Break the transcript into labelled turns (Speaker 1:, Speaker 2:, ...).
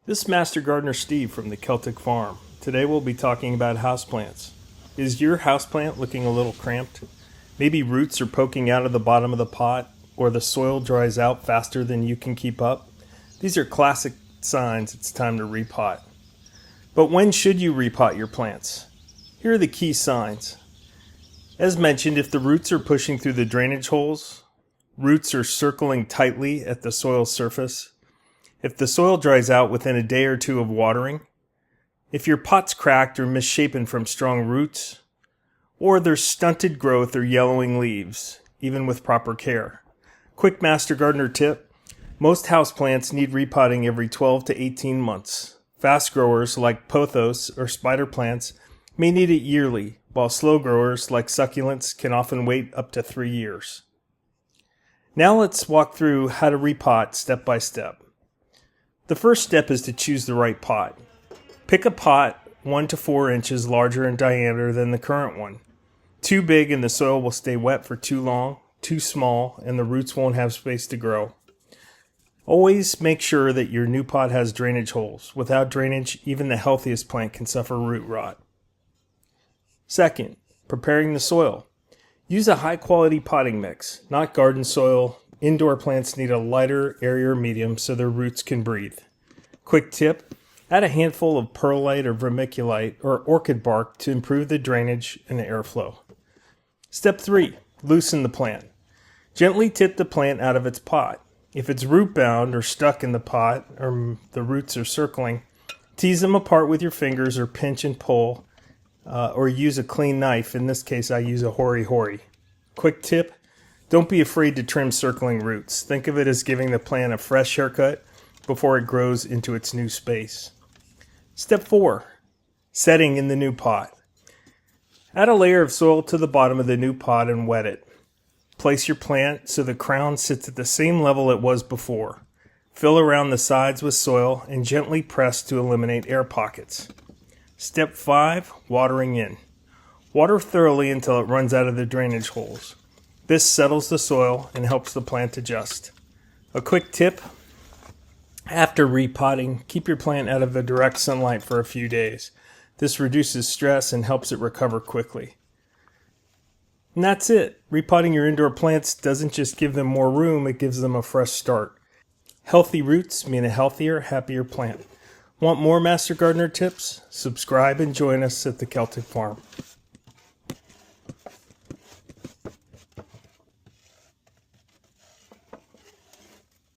Speaker 1: This is Master Gardener Steve from the Celtic Farm. Today we'll be talking about houseplants. Is your houseplant looking a little cramped? Maybe roots are poking out of the bottom of the pot, or the soil dries out faster than you can keep up. These are classic signs it's time to repot. But when should you repot your plants? Here are the key signs. As mentioned, if the roots are pushing through the drainage holes, roots are circling tightly at the soil surface, if the soil dries out within a day or two of watering, if your pot's cracked or misshapen from strong roots, or there's stunted growth or yellowing leaves, even with proper care. Quick Master Gardener tip: most houseplants need repotting every 12 to 18 months. Fast growers like pothos or spider plants may need it yearly, while slow growers like succulents can often wait up to 3 years. Now let's walk through how to repot step by step. The first step is to choose the right pot. Pick a pot 1 to 4 inches larger in diameter than the current one. Too big and the soil will stay wet for too long, too small, and the roots won't have space to grow. Always make sure that your new pot has drainage holes. Without drainage, even the healthiest plant can suffer root rot. Second, preparing the soil. Use a high-quality potting mix, not garden soil. Indoor plants need a lighter, airier medium so their roots can breathe. Quick tip: add a handful of perlite or vermiculite or orchid bark to improve the drainage and the airflow. Step 3. Loosen the plant. Gently tip the plant out of its pot. If it's root-bound or stuck in the pot, or the roots are circling, tease them apart with your fingers or pinch and pull, or use a clean knife. In this case, I use a hori-hori. Quick tip: don't be afraid to trim circling roots. Think of it as giving the plant a fresh haircut before it grows into its new space. Step 4. Setting in the new pot. Add a layer of soil to the bottom of the new pot and wet it. Place your plant so the crown sits at the same level it was before. Fill around the sides with soil and gently press to eliminate air pockets. Step 5. Watering in. Water thoroughly until it runs out of the drainage holes. This settles the soil and helps the plant adjust. A quick tip: after repotting, keep your plant out of the direct sunlight for a few days. This reduces stress and helps it recover quickly. And that's it. Repotting your indoor plants doesn't just give them more room, it gives them a fresh start. Healthy roots mean a healthier, happier plant. Want more Master Gardener tips? Subscribe and join us at the Celtic Farm.